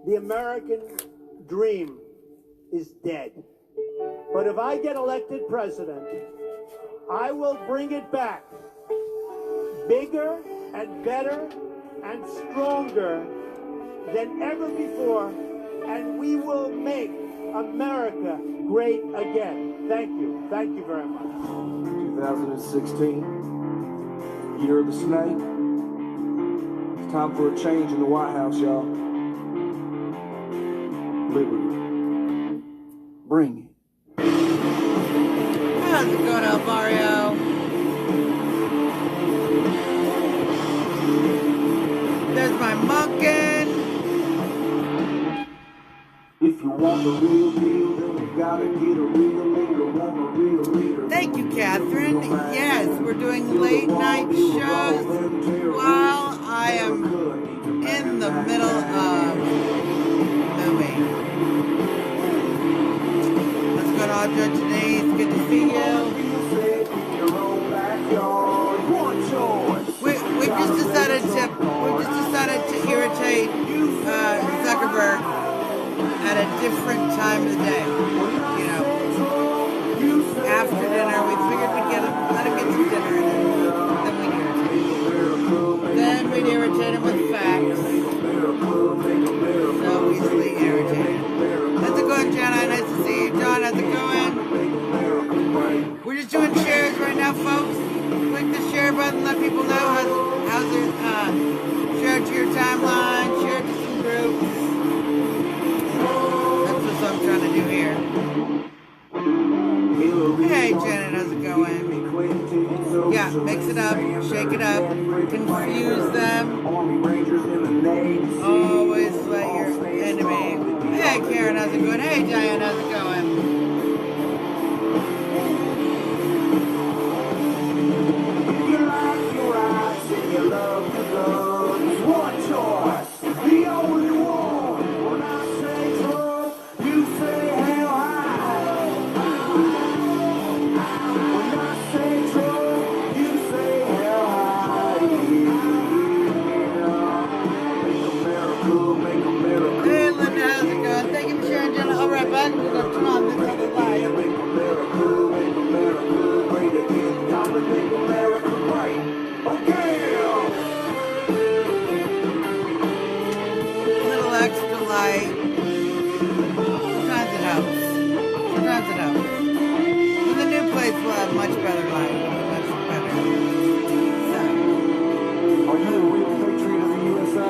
the American dream is dead. But if I get elected president, I will bring it back bigger and better and stronger than ever before, and we will make America great again. Thank you. Thank you very much. 2016, year of the snake. It's time for a change in the White House, y'all. Liberty. Bring it. How's it going out, Mario? There's my Monkin. If you want the real deal, then you gotta get a real leader. Want a real leader. Thank you, Catherine. Yes, we're doing late night shows while I am in the middle of moving. What's going on, Judge Denise? Good to see you. We just decided to irritate Zuckerberg at a different time of the day. You know, after dinner, we figured we'd let him get some dinner, and then we'd irritate him with facts. So easily irritated. How's it going, Jenna? Nice to see you. John, how's it going? We're just doing shares right now, folks. Click the share button, let people know how's it. Share it to your timeline, share it to some groups. That's what I'm trying to do here. Hey, Janet, how's it going? Yeah, mix it up, shake it up, confuse them. Always let your enemy. Hey, Karen, how's it going? Hey, Diane, how's it going? One choice, the only one. When I say Trump, you say hell high. When I say Trump, you say hell high. Make America. Hey, Linda, how's it going? Thank you for sharing, Jenna. I'll be right back. We're going to turn on this other light. Make America great again. Time to make America great. Okay. Extra light. Sometimes it helps. Sometimes it helps. In the new place, we'll have much better light. Much better. So. Are you a real patriot of the USA?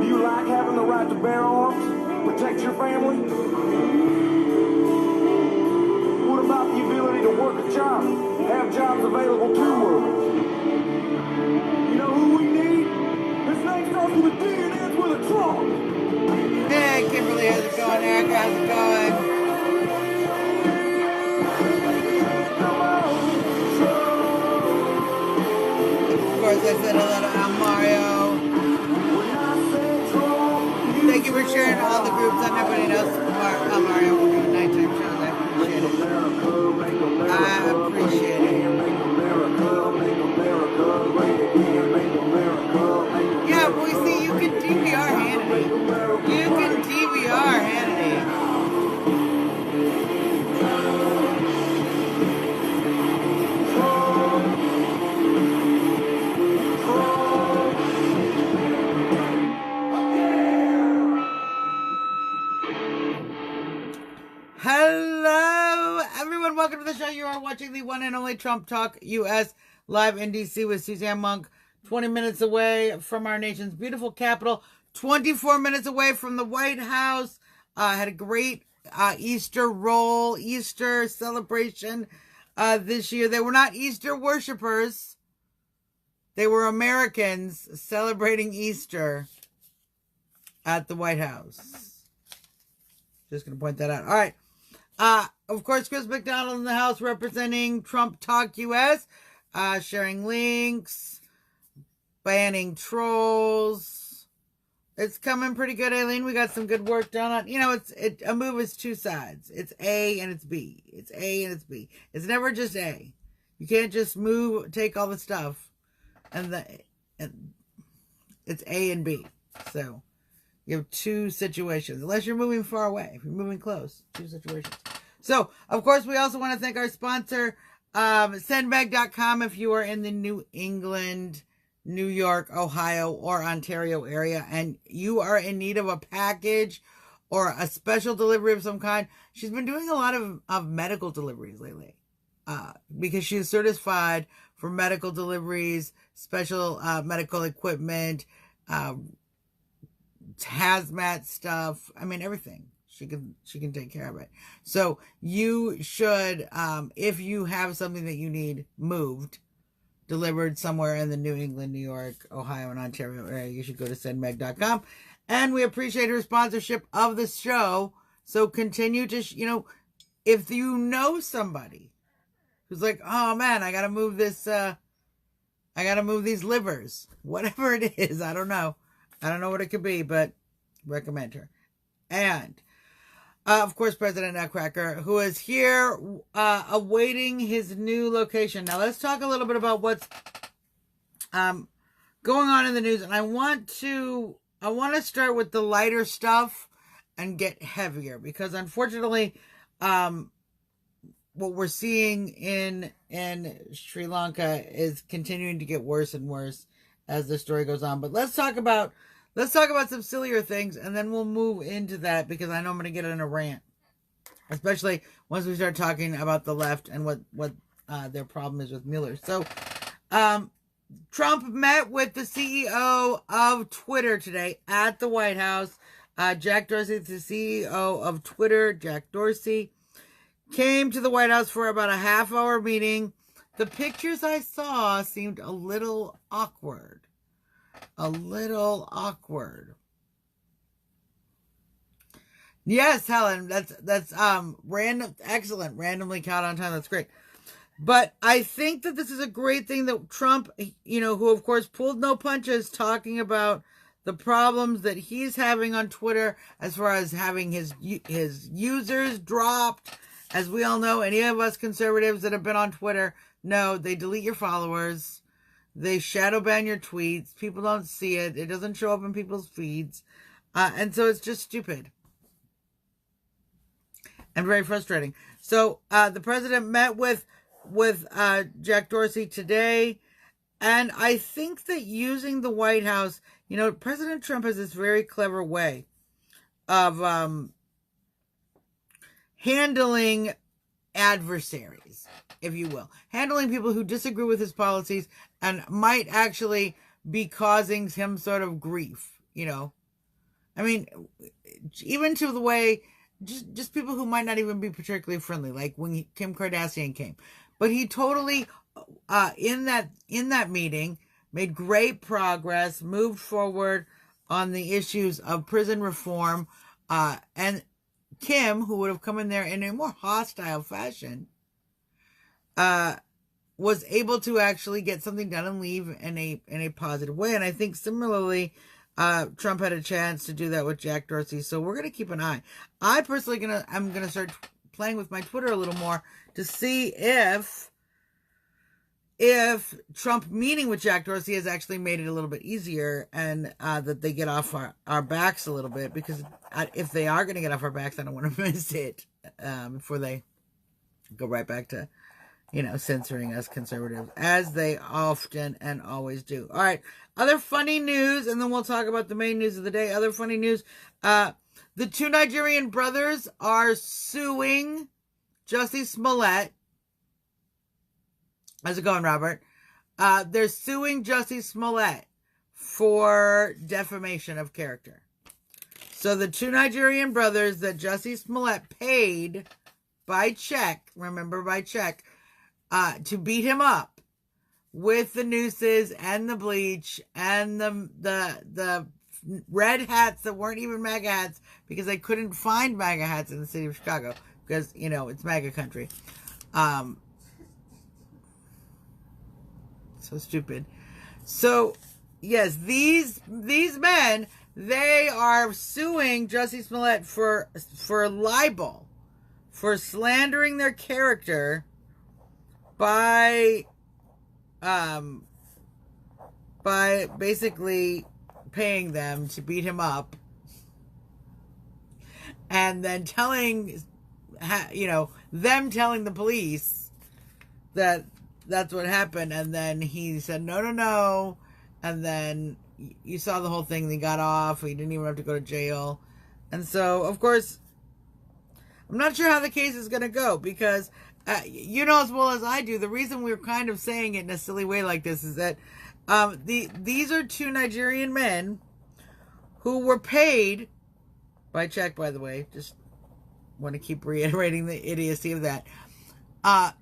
Do you like having the right to bear arms? Protect your family? What about the ability to work a job? Have jobs available to work? You know who we need? His name starts with a D and ends with a Trump. Hey, Kimberly, how's it going? Eric, how's it going? Of course, I said hello to Mario. Thank you for sharing all the groups on everybody knows Mario. We're doing nighttime shows. I appreciate it. Yeah, boy, see, you can DVR Hannity. You can DVR Hannity. Hello, everyone. Welcome to the show. You are watching the one and only Trump Talk US live in DC with Suzzanne Monk. 20 minutes away from our nation's beautiful capital. 24 minutes away from the White House. Had a great Easter roll, Easter celebration this year. They were not Easter worshipers. They were Americans celebrating Easter at the White House. Just going to point that out. All right. Of course, Chris McDonald in the House representing Trump Talk US, sharing links, banning trolls. It's coming pretty good, Aileen. We got some good work done on. You know, a move is two sides. It's A and it's B. It's A and it's B. It's never just A. You can't just take all the stuff, and It's A and B. So you have two situations. Unless you're moving far away. If you're moving close, two situations. So, of course, we also want to thank our sponsor, sendbag.com. If you are in the New England, New York, Ohio, or Ontario area, and you are in need of a package or a special delivery of some kind, she's been doing a lot of medical deliveries lately, because she is certified for medical deliveries, special medical equipment, hazmat stuff. I mean, everything. She can take care of it. So you should, if you have something that you need moved, delivered somewhere in the New England, New York, Ohio, and Ontario area, you should go to sendmeg.com. And we appreciate her sponsorship of the show. So continue to, if you know somebody who's like, oh man, I gotta move this, I gotta move these livers, whatever it is. I don't know what it could be, but recommend her. And of course, President Nutcracker, who is here awaiting his new location. Now, let's talk a little bit about what's going on in the news. And I want to start with the lighter stuff and get heavier, because unfortunately, what we're seeing in Sri Lanka is continuing to get worse and worse as the story goes on. But let's talk about some sillier things, and then we'll move into that, because I know I'm going to get in a rant, especially once we start talking about the left and what their problem is with Mueller. So, Trump met with the CEO of Twitter today at the White House. Jack Dorsey, the CEO of Twitter, Jack Dorsey, came to the White House for about a half-hour meeting. The pictures I saw seemed a little awkward. Yes, Helen, that's random, excellent, randomly caught on time. That's great. But I think that this is a great thing that Trump, who of course pulled no punches, talking about the problems that he's having on Twitter as far as having his users dropped. As we all know, any of us conservatives that have been on Twitter know they delete your followers. They shadow ban your tweets. People don't see it. It doesn't show up in people's feeds. And so it's just stupid. And very frustrating. So the president met with Jack Dorsey today. And I think that using the White House, President Trump has this very clever way of handling adversaries, if you will. Handling people who disagree with his policies and might actually be causing him sort of grief, I mean, even to the way, just people who might not even be particularly friendly, like when Kim Kardashian came. But he totally, in that meeting, made great progress, moved forward on the issues of prison reform, and Kim, who would have come in there in a more hostile fashion, was able to actually get something done and leave in a positive way. And I think similarly, Trump had a chance to do that with Jack Dorsey. So we're going to keep an eye. I personally I'm going to start playing with my Twitter a little more to see if Trump meeting with Jack Dorsey has actually made it a little bit easier, and that they get off our backs a little bit, because if they are going to get off our backs, I don't want to miss it before they go right back to, censoring us conservatives, as they often and always do. All right, other funny news, and then we'll talk about the main news of the day. Other funny news, the two Nigerian brothers are suing Jussie Smollett. How's it going, Robert? They're suing Jussie Smollett for defamation of character. So the two Nigerian brothers that Jussie Smollett paid by check, to beat him up with the nooses and the bleach and the red hats that weren't even MAGA hats, because they couldn't find MAGA hats in the city of Chicago, because, it's MAGA country. So stupid. So, yes, these men, they are suing Jussie Smollett for libel, for slandering their character by basically paying them to beat him up, and then telling, them telling the police that that's what happened, and then he said, no, and then you saw the whole thing, he got off, he didn't even have to go to jail, and so, of course, I'm not sure how the case is going to go, because, you know as well as I do, the reason we're kind of saying it in a silly way like this is that these are two Nigerian men who were paid by check, by the way, just want to keep reiterating the idiocy of that,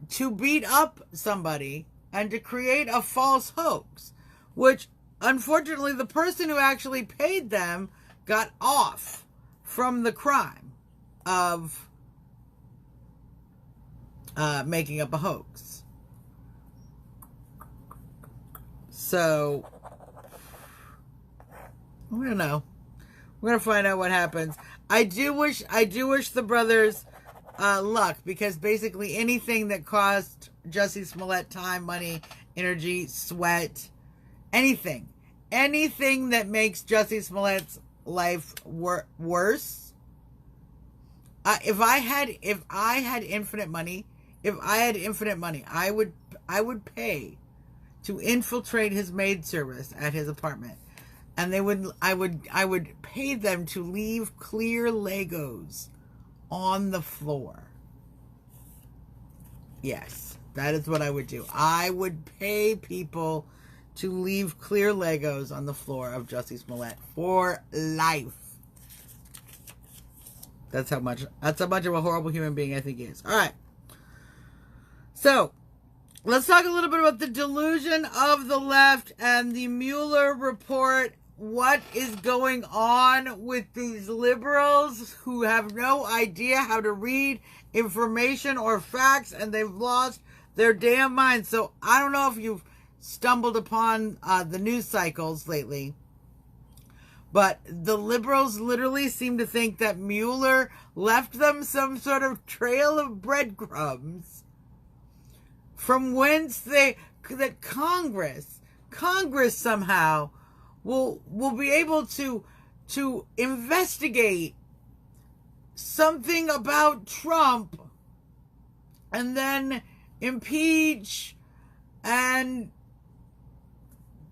to beat up somebody and to create a false hoax, which, unfortunately, the person who actually paid them got off from the crime of making up a hoax. So, we don't know. We're gonna find out what happens. I do wish the brothers luck, because basically anything that cost Jussie Smollett time, money, energy, sweat, anything that makes Jussie Smollett's life worse. If I had infinite money, I would pay to infiltrate his maid service at his apartment, and I would pay them to leave clear Legos on the floor. Yes, that is what I would do. I would pay people to leave clear Legos on the floor of Jussie Smollett for life. That's how much of a horrible human being I think he is. All right. So, let's talk a little bit about the delusion of the left and the Mueller report. What is going on with these liberals who have no idea how to read information or facts, and they've lost their damn minds? So, I don't know if you've stumbled upon the news cycles lately, but the liberals literally seem to think that Mueller left them some sort of trail of breadcrumbs from whence that Congress somehow will be able to investigate something about Trump and then impeach, and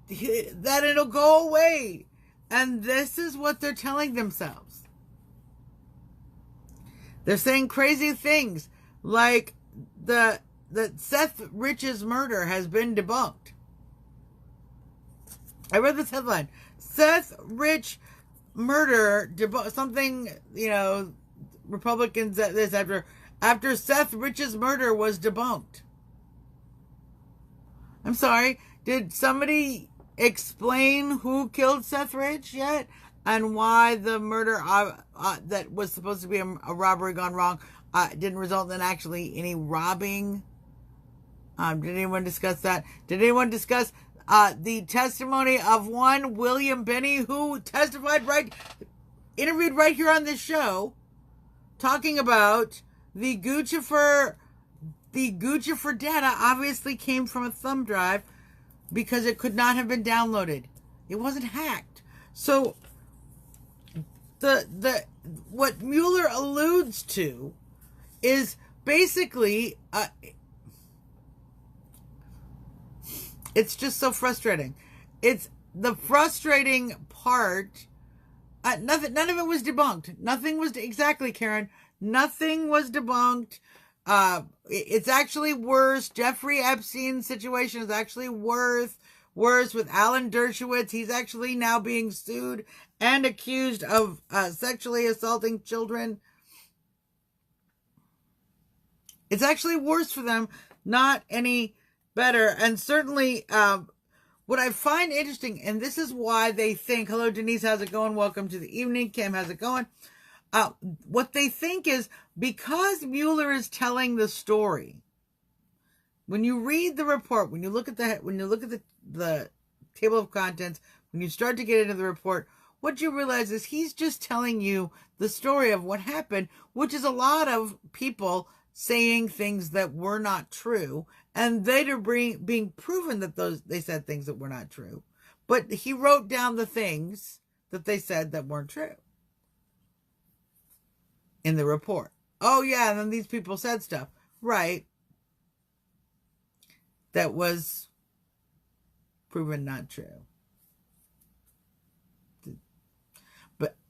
that it'll go away. And this is what they're telling themselves. They're saying crazy things like that Seth Rich's murder has been debunked. I read this headline. Seth Rich murder debunked. Something, Republicans at this after Seth Rich's murder was debunked. I'm sorry. Did somebody explain who killed Seth Rich yet? And why the murder that was supposed to be a robbery gone wrong didn't result in actually any robbing? Did anyone discuss that? Did anyone discuss the testimony of one William Binney, who interviewed right here on this show, talking about the Guccifer data obviously came from a thumb drive because it could not have been downloaded. It wasn't hacked. So what Mueller alludes to is basically it's just so frustrating. It's the frustrating part. None of it was debunked. Nothing was exactly, Karen. Nothing was debunked. It's actually worse. Jeffrey Epstein's situation is actually worse with Alan Dershowitz. He's actually now being sued and accused of sexually assaulting children. It's actually worse for them, not any better. And certainly, what I find interesting, and this is why they think, hello Denise, how's it going? Welcome to the evening. Kim, how's it going? What they think is, because Mueller is telling the story, when you read the report, when you look at the table of contents, when you start to get into the report, what you realize is he's just telling you the story of what happened, which is a lot of people saying things that were not true, and later being proven that they said things that were not true. But he wrote down the things that they said that weren't true in the report. Oh, yeah, and then these people said stuff. Right. That was proven not true.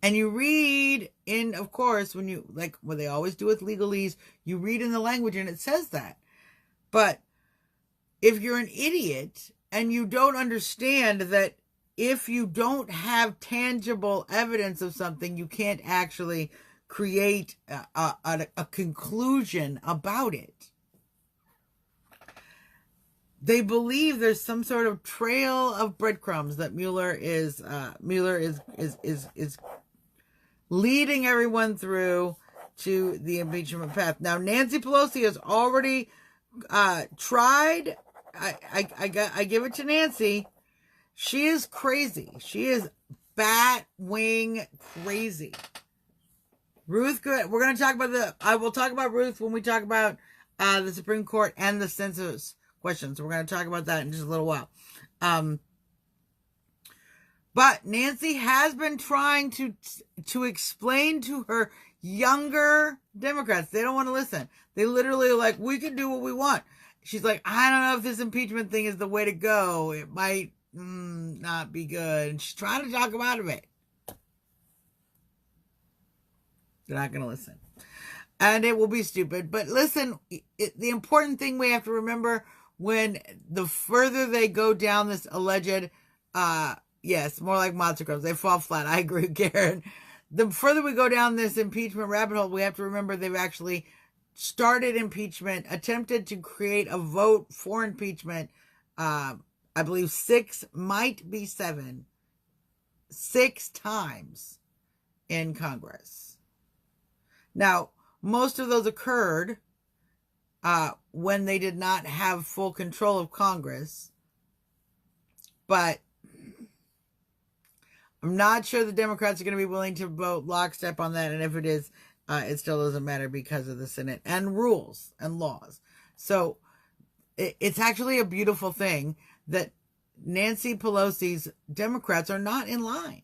And you read in, of course, when you, like what they always do with legalese, you read in the language and it says that. But if you're an idiot and you don't understand that if you don't have tangible evidence of something, you can't actually create a conclusion about it. They believe there's some sort of trail of breadcrumbs that Mueller is leading everyone through to the impeachment path. Now, Nancy Pelosi has already tried. I give it to Nancy. She is crazy. She is bat wing crazy. Ruth, we're going to talk about I will talk about Ruth when we talk about the Supreme Court and the census questions. So we're going to talk about that in just a little while. But Nancy has been trying to explain to her younger Democrats. They don't want to listen. They literally are like, we can do what we want. She's like, I don't know if this impeachment thing is the way to go. It might not be good. And she's trying to talk them out of it. They're not going to listen. And it will be stupid. But listen, the important thing we have to remember when the further they go down this alleged, yes, more like monster crumbs, they fall flat. I agree with Karen. The further we go down this impeachment rabbit hole, we have to remember they've actually started impeachment, attempted to create a vote for impeachment. I believe 6, might be 7, 6 times in Congress. Now, most of those occurred when they did not have full control of Congress. But I'm not sure the Democrats are going to be willing to vote lockstep on that. And if it is, it still doesn't matter because of the Senate and rules and laws. So it's actually a beautiful thing that Nancy Pelosi's Democrats are not in line.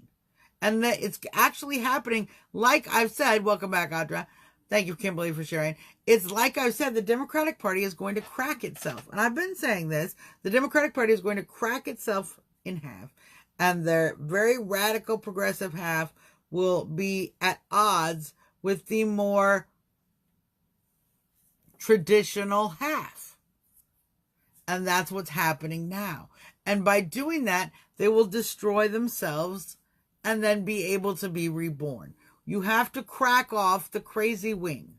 And that it's actually happening, like I've said. Welcome back, Audra. Thank you, Kimberly, for sharing. It's like I've said, the Democratic Party is going to crack itself. And I've been saying this. The Democratic Party is going to crack itself in half. And their very radical progressive half will be at odds with the more traditional half. And that's what's happening now. And by doing that, they will destroy themselves and then be able to be reborn. You have to crack off the crazy wing.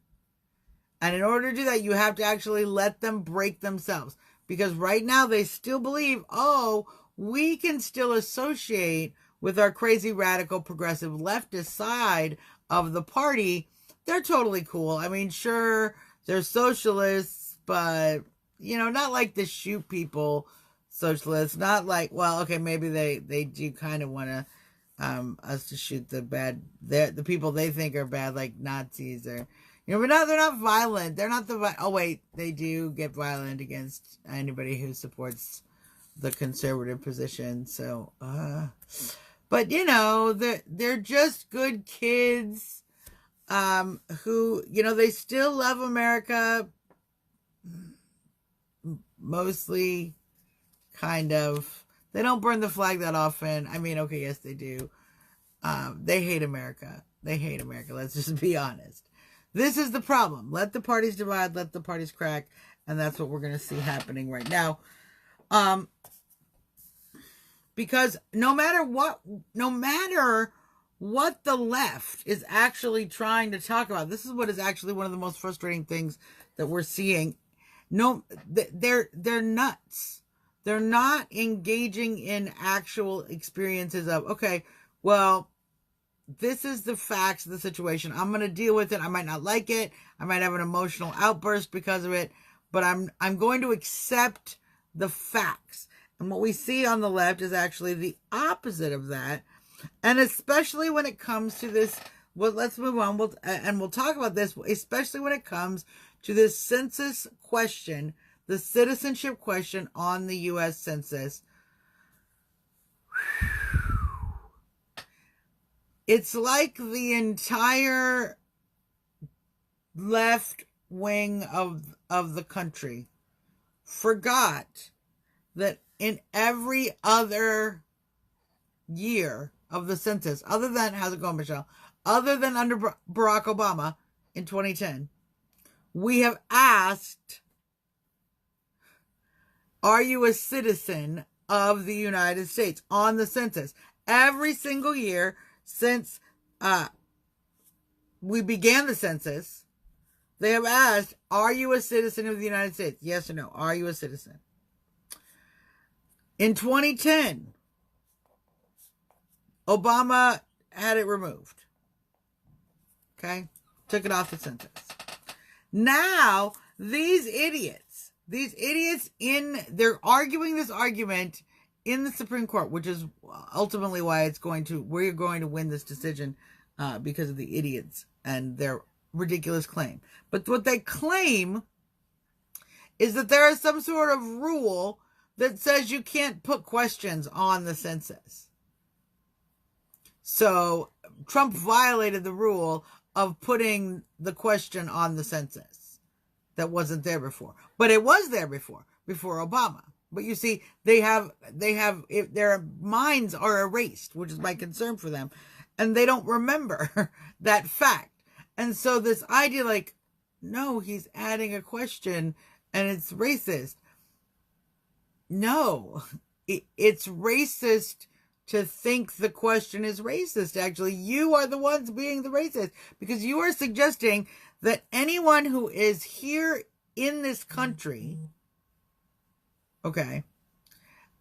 And in order to do that, you have to actually let them break themselves. Because right now they still believe, oh, we can still associate with our crazy radical progressive leftist side of the party. They're totally cool. I mean, sure, they're socialists, but, not like the shoot people socialists. Not like, well, okay, maybe they do kind of want to us to shoot the people they think are bad, like Nazis or, but no, they're not violent. They're not oh wait, they do get violent against anybody who supports the conservative position. So, but they're just good kids, who, they still love America, mostly, kind of. They don't burn the flag that often. I mean, okay, yes, they do. They hate America. They hate America. Let's just be honest. This is the problem. Let the parties divide. Let the parties crack. And that's what we're going to see happening right now. Because no matter what the left is actually trying to talk about, this is what is actually one of the most frustrating things that we're seeing. No, they're nuts. They're not engaging in actual experiences of, okay, well, this is the facts of the situation. I'm going to deal with it. I might not like it. I might have an emotional outburst because of it, but I'm going to accept the facts. And what we see on the left is actually the opposite of that. And especially when it comes to this, well, let's move on. We'll talk about this, especially when it comes to this census question, the citizenship question on the U.S. Census. It's like the entire left wing of the country forgot that in every other year of the census, other than, how's it going, Michelle? Other than under Barack Obama in 2010, we have asked, are you a citizen of the United States on the census? Every single year since we began the census, they have asked, are you a citizen of the United States? Yes or no? Are you a citizen? In 2010, Obama had it removed. Okay? Took it off the census. Now, these idiots they're arguing this argument in the Supreme Court, which is ultimately why we're going to win this decision because of the idiots and their ridiculous claim. But what they claim is that there is some sort of rule that says you can't put questions on the census. So Trump violated the rule of putting the question on the census that wasn't there before. But it was there before Obama. But you see, their minds are erased, which is my concern for them. And they don't remember that fact. And so this idea like, no, he's adding a question and it's racist. No, it's racist to think the question is racist. Actually, you are the ones being the racist because you are suggesting that anyone who is here in this country, okay,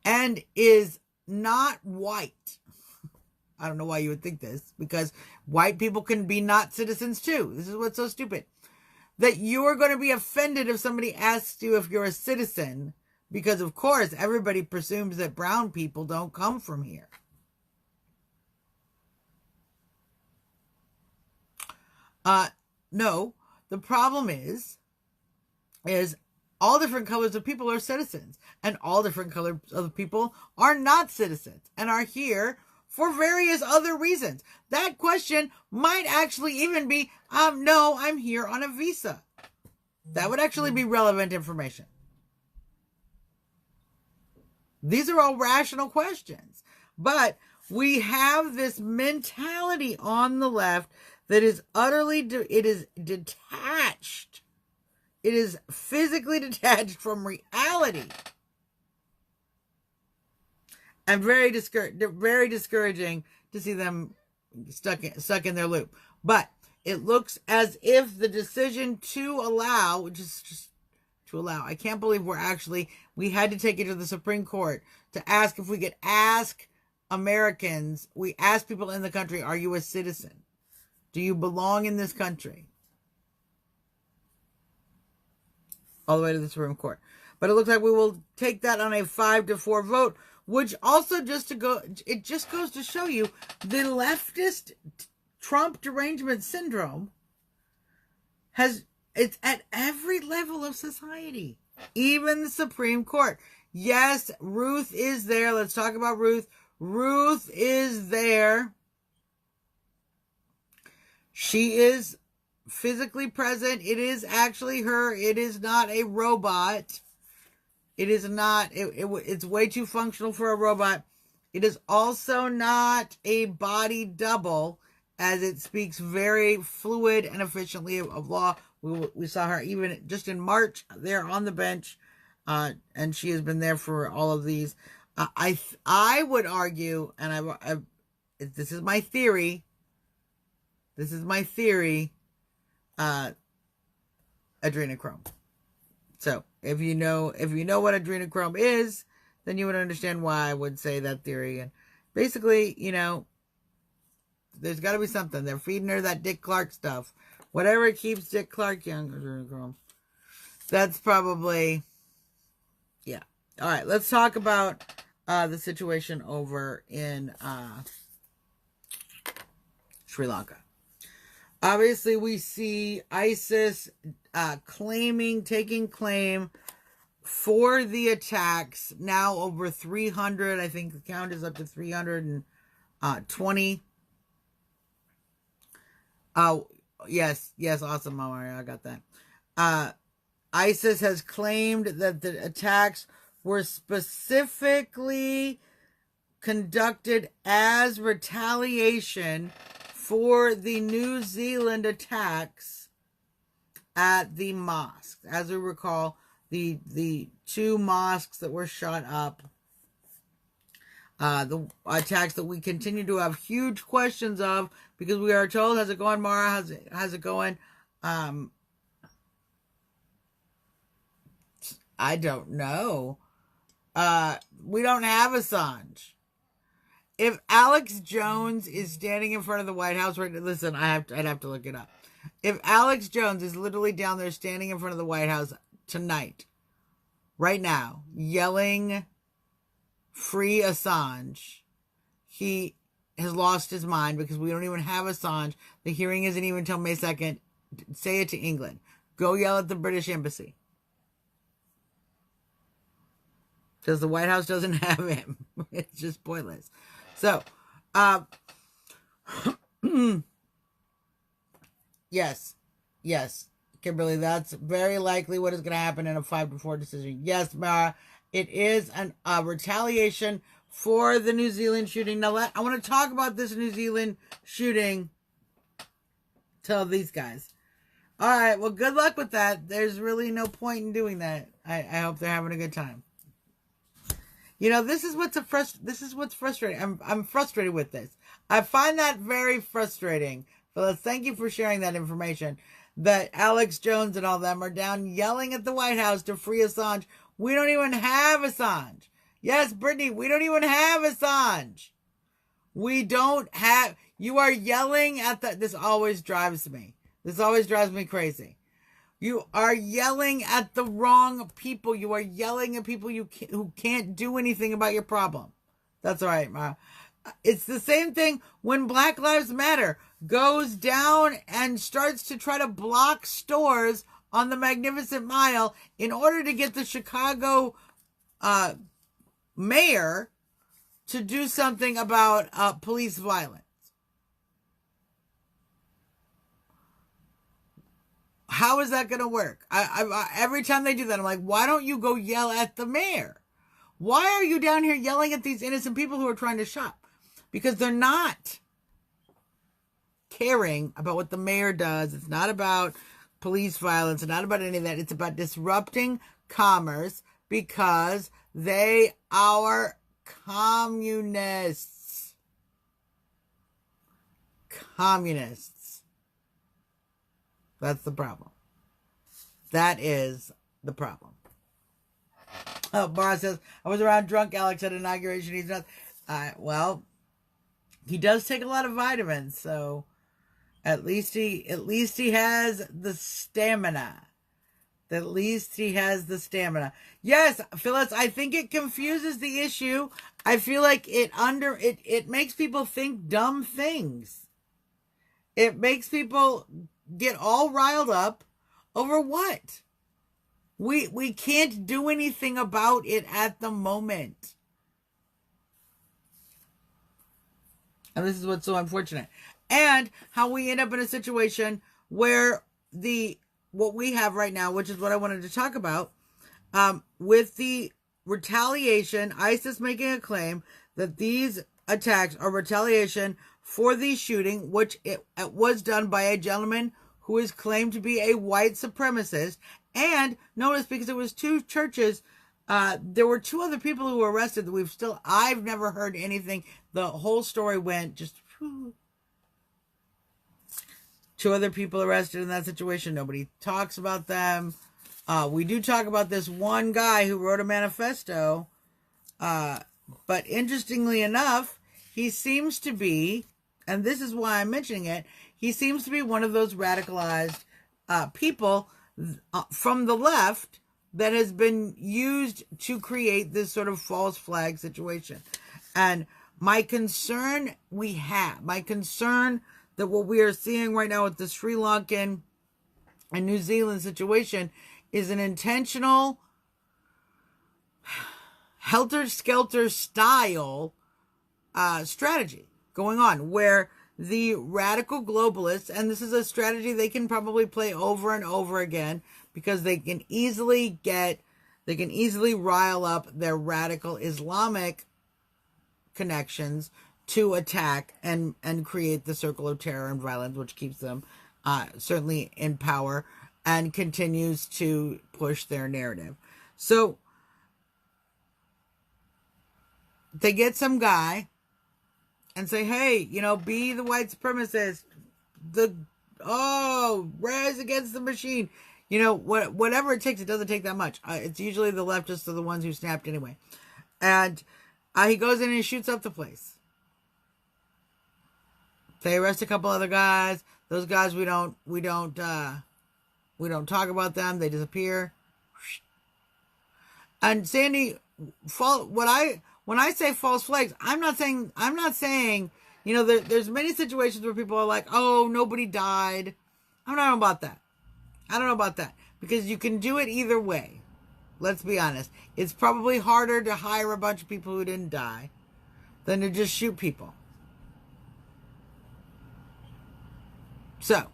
and is not white. I don't know why you would think this, because white people can be not citizens too. This is what's so stupid. That you are going to be offended if somebody asks you if you're a citizen, because of course everybody presumes that brown people don't come from here. No, the problem is all different colors of people are citizens, and all different colors of people are not citizens and are here for various other reasons. That question might actually even be, no, I'm here on a visa. That would actually be relevant information. These are all rational questions. But we have this mentality on the left that is utterly, it is detached. It is physically detached from reality. And very discouraging to see them stuck in their loop. But it looks as if the decision to allow, which is just to allow, I can't believe we had to take it to the Supreme Court to ask if we could ask Americans, we asked people in the country, are you a citizen? Do you belong in this country? All the way to the Supreme Court. But it looks like we will take that on a 5-4 vote, which also it just goes to show you the leftist Trump derangement syndrome it's at every level of society, even the Supreme Court. Yes, Ruth is there. Let's talk about Ruth. Ruth is there. She is physically present. It is actually her. It is not a robot. It is not, it's way too functional for a robot. It is also not a body double, as it speaks very fluid and efficiently of law. We saw her even just in March there on the bench, and she has been there for all of these. I would argue, and this is my theory. This is my theory. Adrenochrome. So if you know what adrenochrome is, then you would understand why I would say that theory. And basically, there's got to be something. They're feeding her that Dick Clark stuff. Whatever keeps Dick Clark young, adrenochrome. That's probably, yeah. All right, let's talk about the situation over in Sri Lanka. Obviously, we see ISIS taking claim for the attacks. Now over 300, I think the count is up to 320 Oh, yes, awesome, Mama. I got that. ISIS has claimed that the attacks were specifically conducted as retaliation for the New Zealand attacks at the mosques. As we recall, the two mosques that were shot up, the attacks that we continue to have huge questions of, because we are told, how's it going, Mara? How's it going? I don't know. We don't have Assange. If Alex Jones is standing in front of the White House right now, listen, I'd have to look it up. If Alex Jones is literally down there standing in front of the White House tonight, right now, yelling, free Assange, he has lost his mind, because we don't even have Assange. The hearing isn't even until May 2nd. Say it to England. Go yell at the British Embassy. Because the White House doesn't have him. It's just pointless. So, yes, Kimberly, that's very likely what is going to happen in a 5-4 decision. Yes, Mara, it is a retaliation for the New Zealand shooting. Now, I want to talk about this New Zealand shooting. Tell these guys. All right, well, good luck with that. There's really no point in doing that. I hope they're having a good time. You know, this is what's frustrating. I'm frustrated with this. I find that very frustrating. Phyllis, thank you for sharing that information. That Alex Jones and all them are down yelling at the White House to free Assange. We don't even have Assange. Yes, Brittany, we don't even have Assange. We don't have... You are yelling at the... This always drives me. This always drives me crazy. You are yelling at the wrong people. You are yelling at people who can't do anything about your problem. That's all right, Ma. It's the same thing when Black Lives Matter goes down and starts to try to block stores on the Magnificent Mile in order to get the Chicago mayor to do something about police violence. How is that going to work? I every time they do that, I'm like, why don't you go yell at the mayor? Why are you down here yelling at these innocent people who are trying to shop? Because they're not caring about what the mayor does. It's not about police violence. It's not about any of that. It's about disrupting commerce because they are communists. Communists. That's the problem. That is the problem. Oh, Mara says, I was around drunk Alex at inauguration. He's not... well, he does take a lot of vitamins, so at least he has the stamina. At least he has the stamina. Yes, Phyllis, I think it confuses the issue. I feel like it makes people think dumb things. It makes people get all riled up over what? We can't do anything about it at the moment. And this is what's so unfortunate. And how we end up in a situation where what we have right now, which is what I wanted to talk about, with the retaliation, ISIS making a claim that these attacks are retaliation for the shooting, which it was done by a gentleman who is claimed to be a white supremacist. And notice, because it was two churches, there were two other people who were arrested that I've never heard anything. The whole story went just, two other people arrested in that situation. Nobody talks about them. We do talk about this one guy who wrote a manifesto. But interestingly enough, he seems to be, and this is why I'm mentioning it, he seems to be one of those radicalized people from the left that has been used to create this sort of false flag situation. And my concern that what we are seeing right now with the Sri Lankan and New Zealand situation is an intentional helter-skelter style strategy going on, where the radical globalists, and this is a strategy they can probably play over and over again because they can easily rile up their radical Islamic connections to attack and create the circle of terror and violence, which keeps them certainly in power and continues to push their narrative. So they get some guy and say, hey, be the white supremacist, rise against the machine. Whatever it takes, it doesn't take that much. It's usually the leftists are the ones who snapped anyway. And he goes in and he shoots up the place. They arrest a couple other guys. Those guys, we don't talk about them. They disappear. And Sandy, when I say false flags, I'm not saying, there's many situations where people are like, oh, nobody died. I don't know about that. Because you can do it either way. Let's be honest. It's probably harder to hire a bunch of people who didn't die than to just shoot people. So,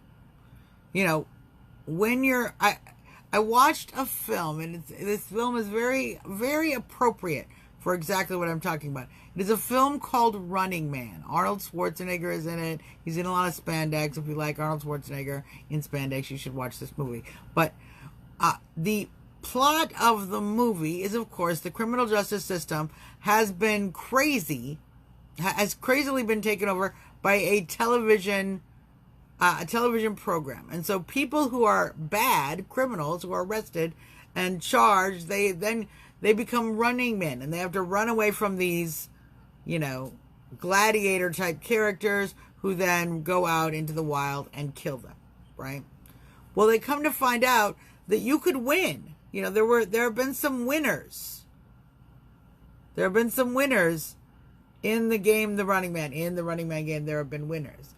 when I watched a film, and this film is very, very appropriate for exactly what I'm talking about. It is a film called Running Man. Arnold Schwarzenegger is in it. He's in a lot of spandex. If you like Arnold Schwarzenegger in spandex, you should watch this movie. But the plot of the movie is, of course, the criminal justice system has crazily been taken over by a television program. And so people who are bad criminals who are arrested and charged, they become running men, and they have to run away from these, gladiator type characters who then go out into the wild and kill them, right? Well, they come to find out that you could win. There have been some winners. There have been some winners in the game, The Running Man. In the Running Man game, there have been winners.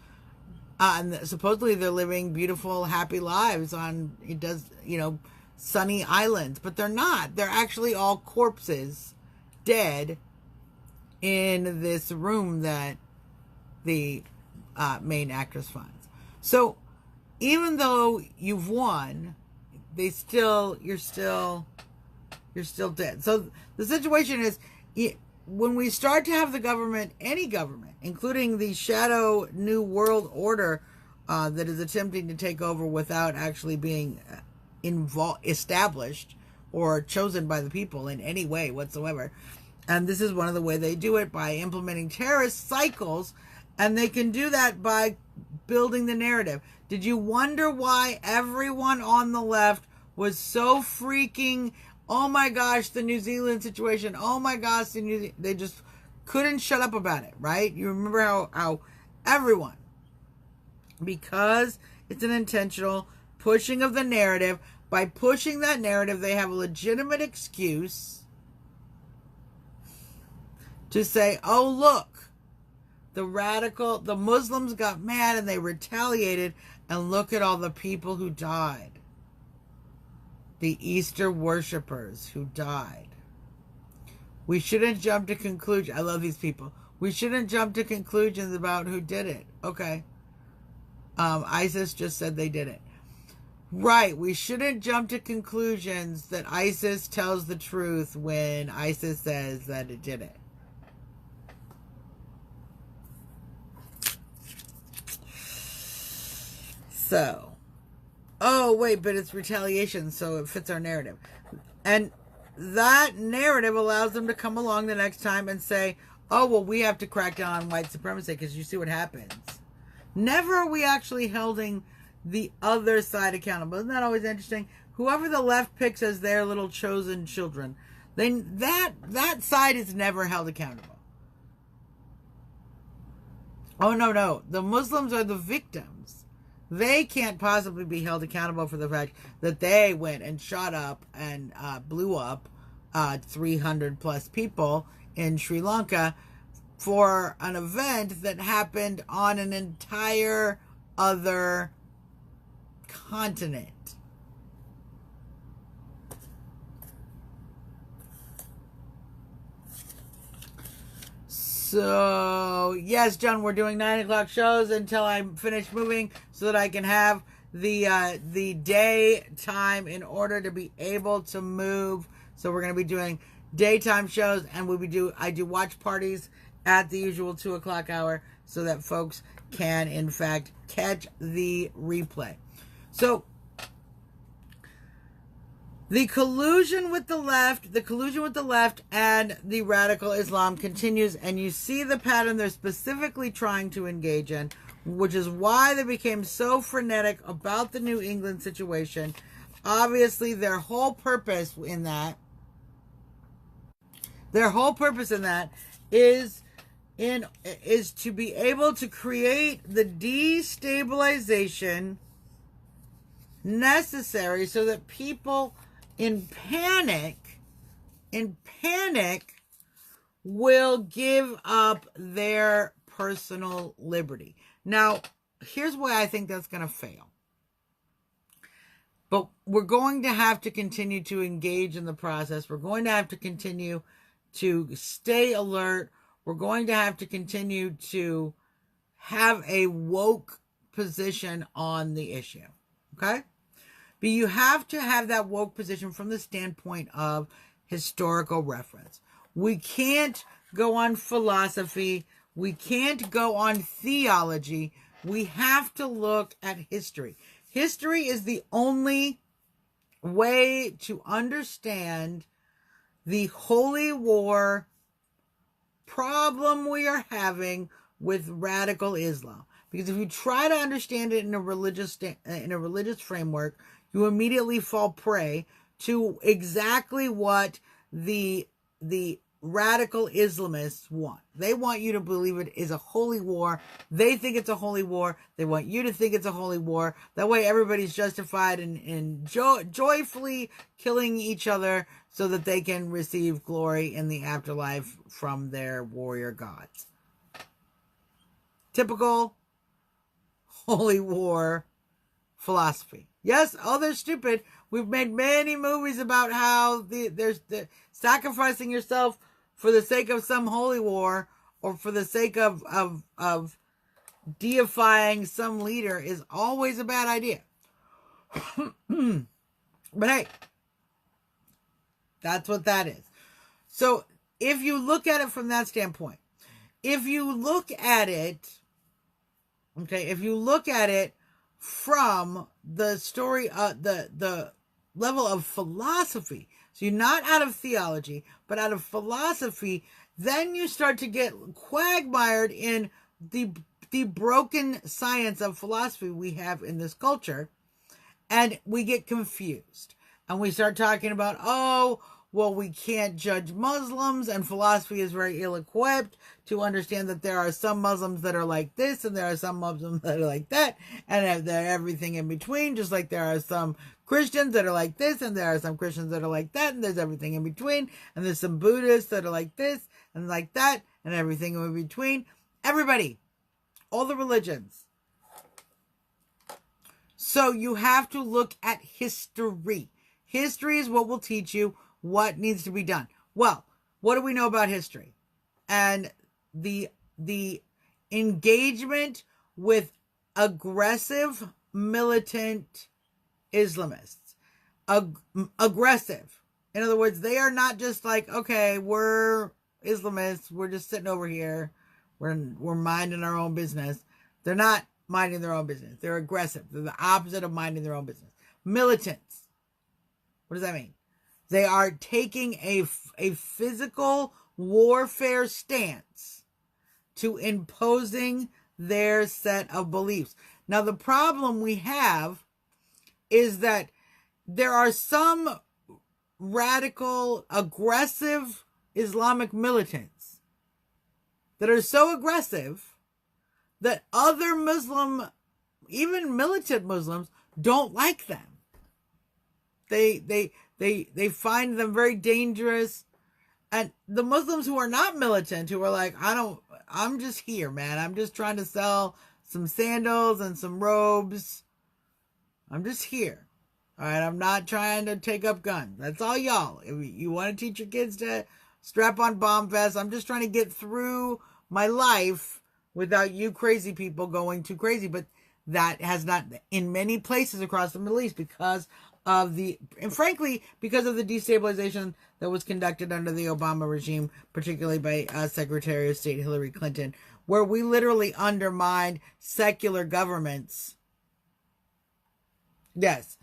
And supposedly they're living beautiful, happy lives on, sunny islands. But they're not. They're actually all corpses, dead, in this room that the main actress finds. So even though you've won, you're still dead. So the situation is, when we start to have the government, any government, including the shadow new world order that is attempting to take over without actually being established or chosen by the people in any way whatsoever. And this is one of the ways they do it, by implementing terrorist cycles, and they can do that by building the narrative. Did you wonder why everyone on the left was so freaking, oh my gosh, the New Zealand situation, oh my gosh, they just couldn't shut up about it, right? You remember how everyone, because it's an intentional pushing of the narrative, by pushing that narrative, they have a legitimate excuse to say, oh, look, the Muslims got mad and they retaliated, and look at all the people who died. The Easter worshippers who died. We shouldn't jump to conclusions. I love these people. We shouldn't jump to conclusions about who did it. Okay. ISIS just said they did it. Right. We shouldn't jump to conclusions that ISIS tells the truth when ISIS says that it did it. So, oh, wait, but it's retaliation, so it fits our narrative. And that narrative allows them to come along the next time and say, oh, well, we have to crack down on white supremacy because you see what happens. Never are we actually holding the other side accountable. Isn't that always interesting? Whoever the left picks as their little chosen children, then that side is never held accountable. Oh, no. The Muslims are the victims. They can't possibly be held accountable for the fact that they went and shot up and blew up 300 plus people in Sri Lanka for an event that happened on an entire other continent. So, yes, John, we're doing 9 o'clock shows until I'm finished moving so that I can have the daytime in order to be able to move. So we're going to be doing daytime shows, and I do watch parties at the usual 2 o'clock hour so that folks can, in fact, catch the replay. So, the collusion with the left and the radical Islam continues, and you see the pattern they're specifically trying to engage in, which is why they became so frenetic about the New England situation. Obviously, their whole purpose in that is to be able to create the destabilization necessary so that people in panic will give up their personal liberty. Now, here's why I think that's going to fail. But we're going to have to continue to engage in the process. We're going to have to continue to stay alert. We're going to have to continue to have a woke position on the issue. Okay? But you have to have that woke position from the standpoint of historical reference. We can't go on philosophy. We can't go on theology. We have to look at history. History is the only way to understand the holy war problem we are having with radical Islam. Because if you try to understand it in a religious framework, you immediately fall prey to exactly what the radical Islamists want. They want you to believe it is a holy war. They think it's a holy war. They want you to think it's a holy war. That way everybody's justified in joyfully killing each other so that they can receive glory in the afterlife from their warrior gods. Typical holy war philosophy. Yes, they're stupid. We've made many movies about how there's sacrificing yourself for the sake of some holy war or for the sake of deifying some leader is always a bad idea. But hey, that's what that is. So if you look at it from that standpoint, if you look at it from the story, the level of philosophy, so you're not out of theology, but out of philosophy, then you start to get quagmired in the broken science of philosophy we have in this culture, and we get confused. And we start talking about, we can't judge Muslims, and philosophy is very ill-equipped to understand that there are some Muslims that are like this, and there are some Muslims that are like that, and they're everything in between, just like there are some Christians that are like this, and there are some Christians that are like that, and there's everything in between, and there's some Buddhists that are like this, and like that, and everything in between. Everybody, all the religions. So you have to look at history. History is what will teach you what needs to be done. Well, what do we know about history? And the engagement with aggressive militant Islamists. Aggressive. In other words, they are not just like, okay, we're Islamists, we're just sitting over here, we're minding our own business. They're not minding their own business. They're aggressive. They're the opposite of minding their own business. Militants. What does that mean? They are taking a physical warfare stance to imposing their set of beliefs. Now, the problem we have is that there are some radical, aggressive Islamic militants that are so aggressive that other Muslim, even militant Muslims, don't like them. They find them very dangerous. And the Muslims who are not militant, who are like, I'm just here, man. I'm just trying to sell some sandals and some robes. I'm just here. All right. I'm not trying to take up guns. That's all y'all. If you want to teach your kids to strap on bomb vests, I'm just trying to get through my life without you crazy people going too crazy. But that has not, in many places across the Middle East, because of the, and frankly, because of the destabilization that was conducted under the Obama regime, particularly by Secretary of State Hillary Clinton, where we literally undermined secular governments. Yes,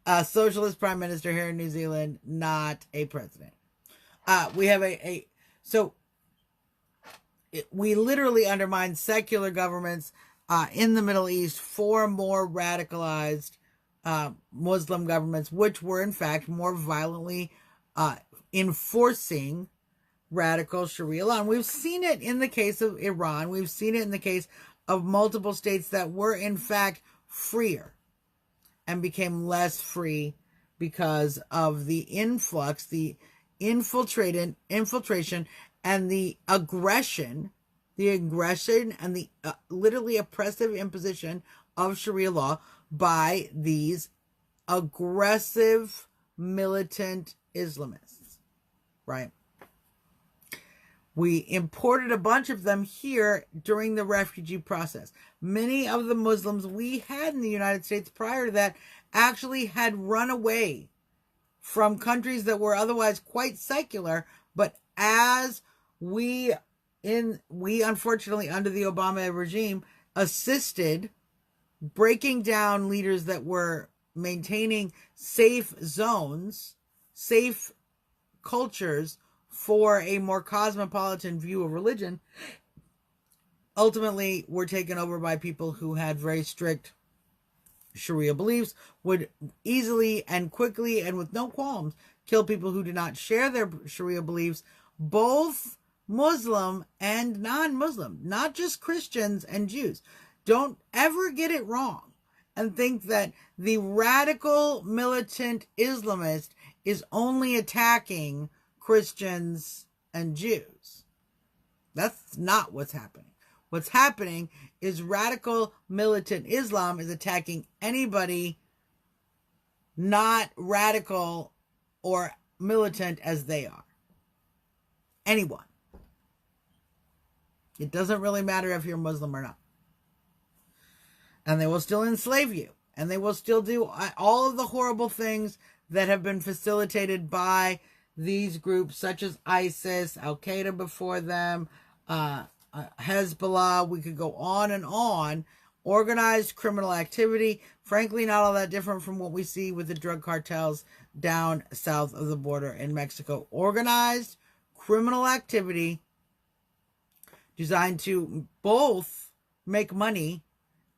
a socialist prime minister here in New Zealand, not a president. We have we literally undermined secular governments in the Middle East for more radicalized Muslim governments, which were in fact more violently enforcing radical Sharia law. And we've seen it in the case of Iran. We've seen it in the case of multiple states that were in fact freer and became less free because of the influx, the infiltration, and the aggression and the literally oppressive imposition of Sharia law by these aggressive militant Islamists, right? We imported a bunch of them here during the refugee process. Many of the Muslims we had in the United States prior to that actually had run away from countries that were otherwise quite secular, but as we unfortunately under the Obama regime assisted breaking down leaders that were maintaining safe zones, safe cultures for a more cosmopolitan view of religion, ultimately were taken over by people who had very strict Sharia beliefs, would easily and quickly and with no qualms kill people who did not share their Sharia beliefs, both Muslim and non-Muslim, not just Christians and Jews. Don't ever get it wrong and think that the radical militant Islamist is only attacking Christians and Jews. That's not what's happening. What's happening is radical militant Islam is attacking anybody not radical or militant as they are. Anyone. It doesn't really matter if you're Muslim or not. And they will still enslave you. And they will still do all of the horrible things that have been facilitated by these groups such as ISIS, Al-Qaeda before them, Hezbollah. We could go on and on. Organized criminal activity, frankly, not all that different from what we see with the drug cartels down south of the border in Mexico. Organized criminal activity designed to both make money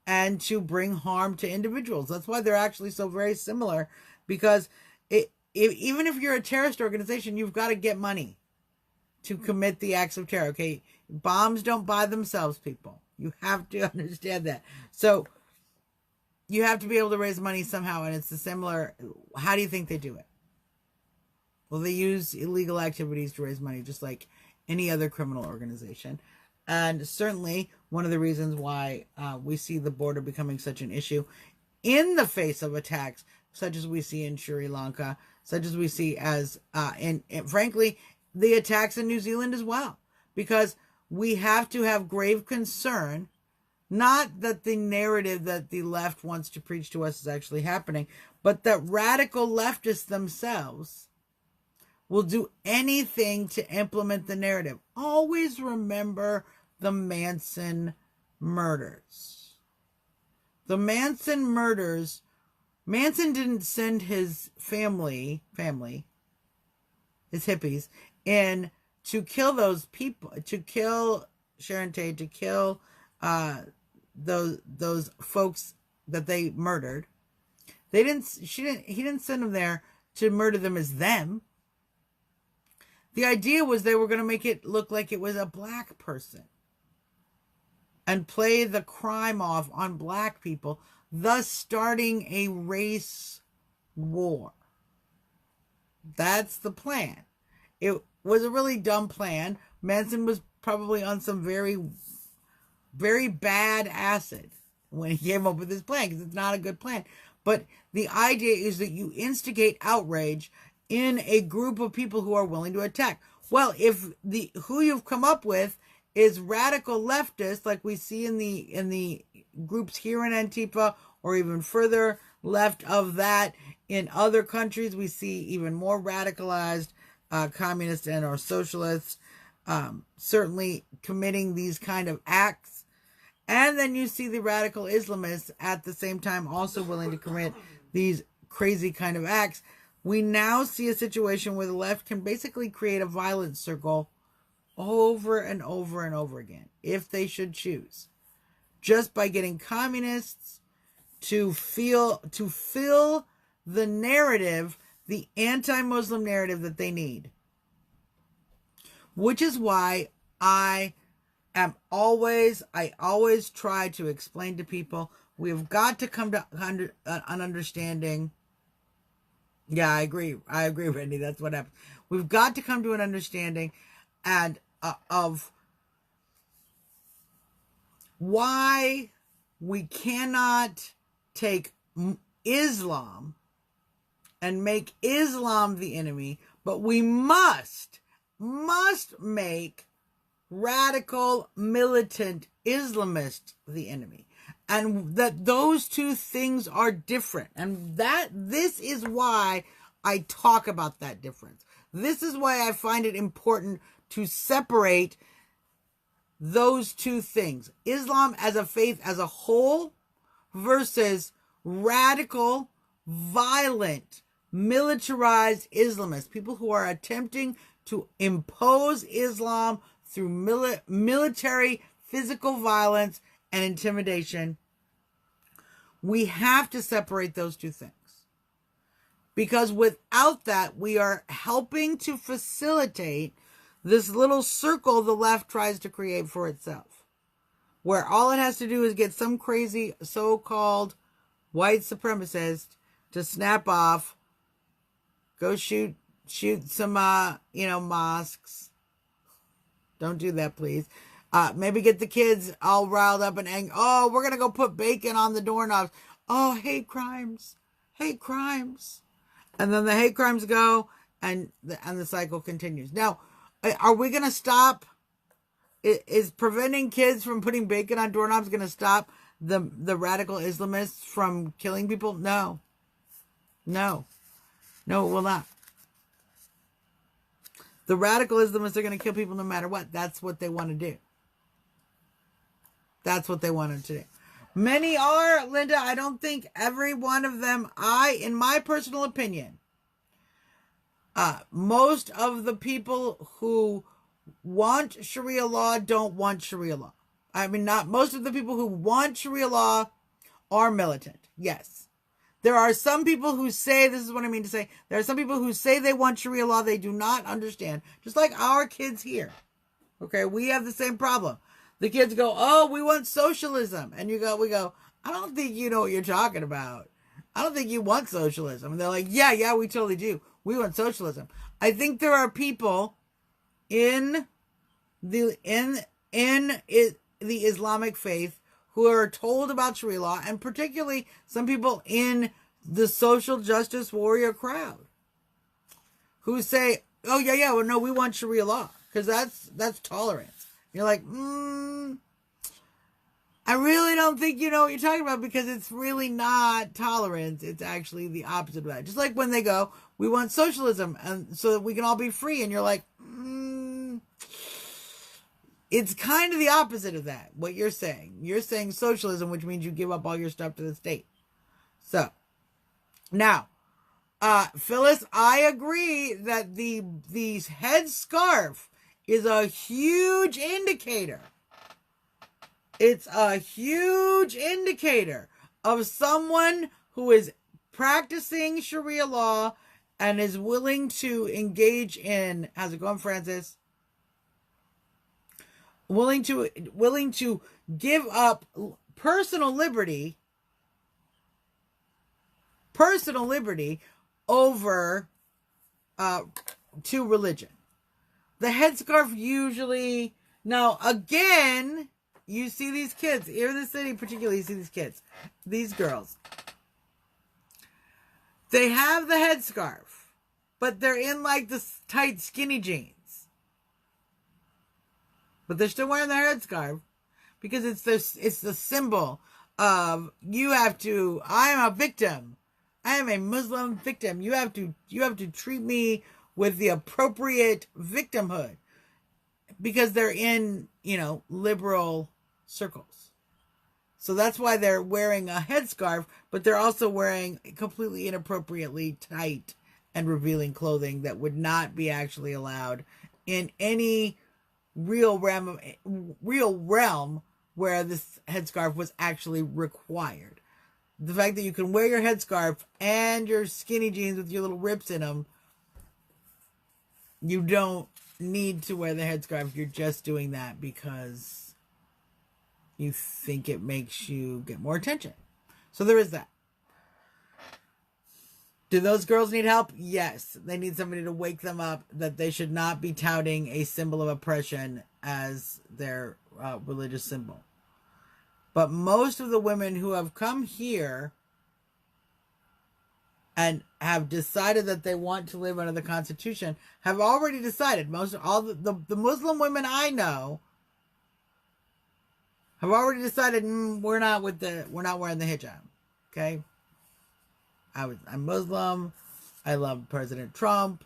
and to bring harm to individuals. That's why they're actually so very similar, because even if you're a terrorist organization, you've got to get money to commit the acts of terror, okay? Bombs don't buy themselves, people. You have to understand that. So you have to be able to raise money somehow, and it's the similar. How do you think they do it? Well, they use illegal activities to raise money, just like any other criminal organization. And certainly one of the reasons why we see the border becoming such an issue in the face of attacks such as we see in Sri Lanka, such as we see as, and frankly, the attacks in New Zealand as well. Because we have to have grave concern, not that the narrative that the left wants to preach to us is actually happening, but that radical leftists themselves will do anything to implement the narrative. Always remember the Manson murders. The Manson murders, Manson didn't send his family, his hippies, in to kill those people, to kill Sharon Tate, to kill those folks that they murdered. He didn't send them there to murder them as them. The idea was they were going to make it look like it was a black person and play the crime off on black people, thus starting a race war. That's the plan. It was a really dumb plan. Manson was probably on some very, very bad acid when he came up with this plan, because it's not a good plan. But the idea is that you instigate outrage in a group of people who are willing to attack. Well, if who you've come up with is radical leftists, like we see in the groups here in Antifa, or even further left of that in other countries. We see even more radicalized communists and or socialists certainly committing these kind of acts. And then you see the radical Islamists at the same time also willing to commit these crazy kind of acts. We now see a situation where the left can basically create a violence circle over and over and over again, if they should choose, just by getting communists to fill the narrative, the anti-Muslim narrative that they need. Which is why I always try to explain to people, we've got to come to an understanding. Yeah, I agree, Randy. That's what happens. We've got to come to an understanding and of why we cannot take Islam and make Islam the enemy, but we must make radical militant Islamists the enemy. And that those two things are different. And this is why I talk about that difference. This is why I find it important to separate those two things. Islam as a faith as a whole versus radical, violent, militarized Islamists. People who are attempting to impose Islam through military, physical violence, and intimidation. We have to separate those two things. Because without that, we are helping to facilitate this little circle the left tries to create for itself. Where all it has to do is get some crazy so-called white supremacist to snap off, go shoot some, mosques. Don't do that, please. Maybe get the kids all riled up and angry. Oh, we're going to go put bacon on the doorknobs. Oh, hate crimes. And then the hate crimes go and the cycle continues. Now, are we going to stop? Is preventing kids from putting bacon on doorknobs going to stop the radical Islamists from killing people? No, it will not. The radical Islamists are going to kill people no matter what. That's what they want to do. That's what they wanted to do. Many are, Linda. I don't think every one of them. In my personal opinion, most of the people who want Sharia law don't want Sharia law. I mean, not most of the people who want Sharia law are militant. Yes. There are some people who say, this is what I mean to say, there are some people who say they want Sharia law, they do not understand. Just like our kids here. Okay, we have the same problem. The kids go, oh, we want socialism. And we go, I don't think you know what you're talking about. I don't think you want socialism. And they're like, yeah, we totally do. We want socialism. I think there are people in the Islamic faith who are told about Sharia law, and particularly some people in the social justice warrior crowd who say, oh, yeah, well, no, we want Sharia law because that's tolerance. You're like, I really don't think you know what you're talking about, because it's really not tolerance. It's actually the opposite of that. Just like when they go, we want socialism and so that we can all be free. And you're like, it's kind of the opposite of that, what you're saying. You're saying socialism, which means you give up all your stuff to the state. So, now, Phyllis, I agree that the headscarf is a huge indicator. It's a huge indicator of someone who is practicing Sharia law and is willing to engage in, how's it going, Francis? Willing to give up personal liberty over to religion. The headscarf usually, now again, you see these kids here in the city, particularly you see these kids, these girls. They have the headscarf, but they're in like the tight skinny jeans. but they're still wearing their headscarf because it's the symbol of I am a victim. I am a Muslim victim. You have to treat me with the appropriate victimhood because they're in, liberal circles. So that's why they're wearing a headscarf, but they're also wearing completely inappropriately tight and revealing clothing that would not be actually allowed in any real realm where this headscarf was actually required. The fact that you can wear your headscarf and your skinny jeans with your little rips in them, you don't need to wear the headscarf. You're just doing that because you think it makes you get more attention. So there is that. Do those girls need help? Yes. They need somebody to wake them up that they should not be touting a symbol of oppression as their religious symbol. But most of the women who have come here and have decided that they want to live under the Constitution have already decided. All the Muslim women I know have already decided we're not wearing the hijab. Okay? I'm Muslim. I love President Trump.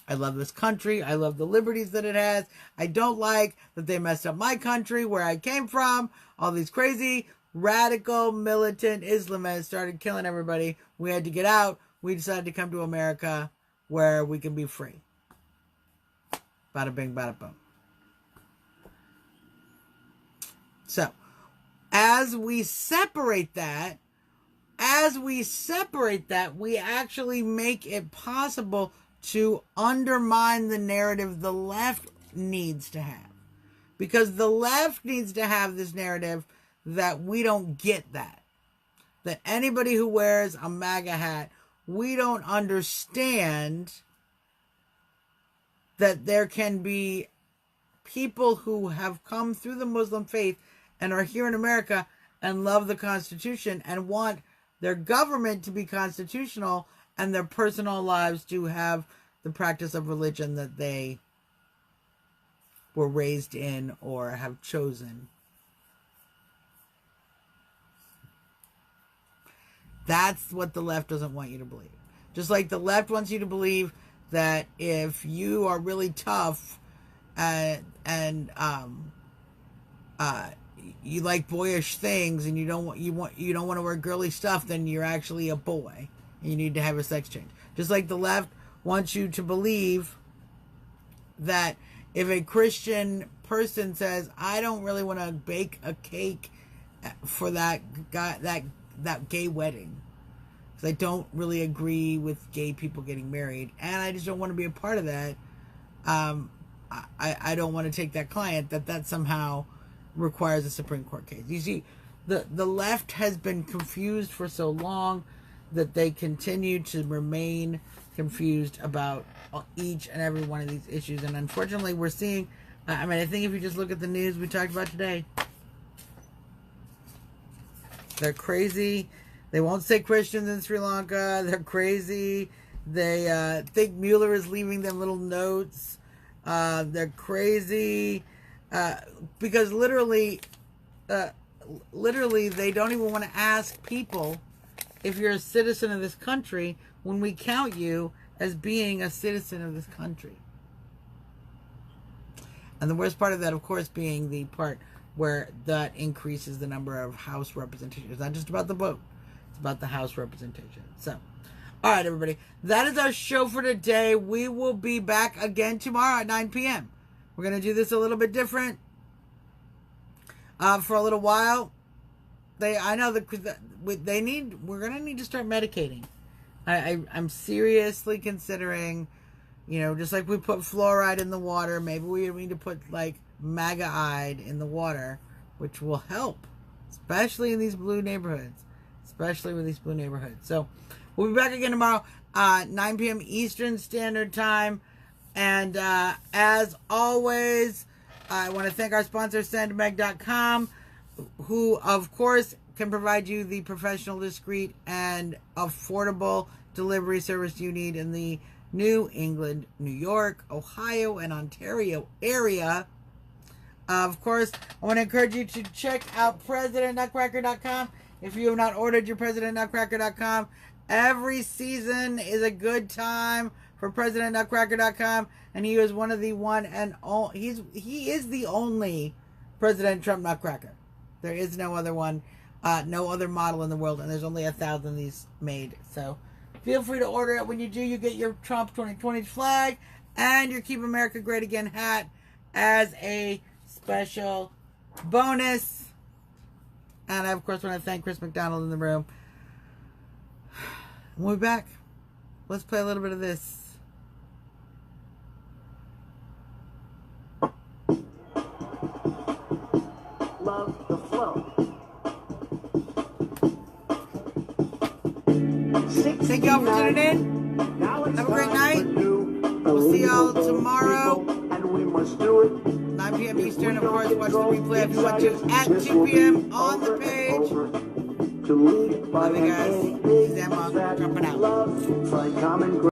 I love this country. I love the liberties that it has. I don't like that they messed up my country, where I came from. All these crazy, radical, militant Islamists started killing everybody. We had to get out. We decided to come to America where we can be free. Bada bing, bada boom. So, as we separate that, we actually make it possible to undermine the narrative the left needs to have. Because the left needs to have this narrative that we don't get that. That anybody who wears a MAGA hat, we don't understand that there can be people who have come through the Muslim faith and are here in America and love the Constitution and want their government to be constitutional and their personal lives to have the practice of religion that they were raised in or have chosen. That's what the left doesn't want you to believe. Just like the left wants you to believe that if you are really tough and you like boyish things and you don't want to wear girly stuff, then you're actually a boy and you need to have a sex change. Just like the left wants you to believe that if a Christian person says, I don't really want to bake a cake for that gay wedding, because I don't really agree with gay people getting married and I just don't want to be a part of that, I don't want to take that client, that somehow requires a Supreme Court case. You see, the left has been confused for so long that they continue to remain confused about each and every one of these issues. And unfortunately, we're seeing, I think if you just look at the news we talked about today, they're crazy. They won't say Christians in Sri Lanka. They're crazy. They think Mueller is leaving them little notes. They're crazy. Because literally they don't even want to ask people if you're a citizen of this country when we count you as being a citizen of this country. And the worst part of that, of course, being the part where that increases the number of House representation. It's not just about the vote. It's about the House representation. So, all right, everybody. That is our show for today. We will be back again tomorrow at 9 p.m. We're going to do this a little bit different for a little while. We're going to need to start medicating. I'm seriously considering, just like we put fluoride in the water, maybe we need to put like MAGA-ide in the water, which will help, especially in these blue neighborhoods. So we'll be back again tomorrow, 9 p.m. Eastern Standard Time. And as always, I want to thank our sponsor, sendmeg.com, who, of course, can provide you the professional, discreet, and affordable delivery service you need in the New England, New York, Ohio, and Ontario area. Of course, I want to encourage you to check out PresidentNutcracker.com. If you have not ordered your PresidentNutcracker.com, every season is a good time for PresidentNutcracker.com, and he is one of the one and all. He is the only President Trump Nutcracker. There is no other one, no other model in the world, and there's only 1,000 of these made. So feel free to order it. When you do, you get your Trump 2020 flag and your Keep America Great Again hat as a special bonus. And I, of course, want to thank Chris McDonald in the room. When we're back, let's play a little bit of this. Love the flow. Thank y'all for tuning in. Have a great night. We'll see y'all tomorrow. And we must do it. 9 p.m. Eastern, of course. Watch the replay if you want to at 2 p.m. on the page. Love you guys. Suzzanne Monk, jumping out.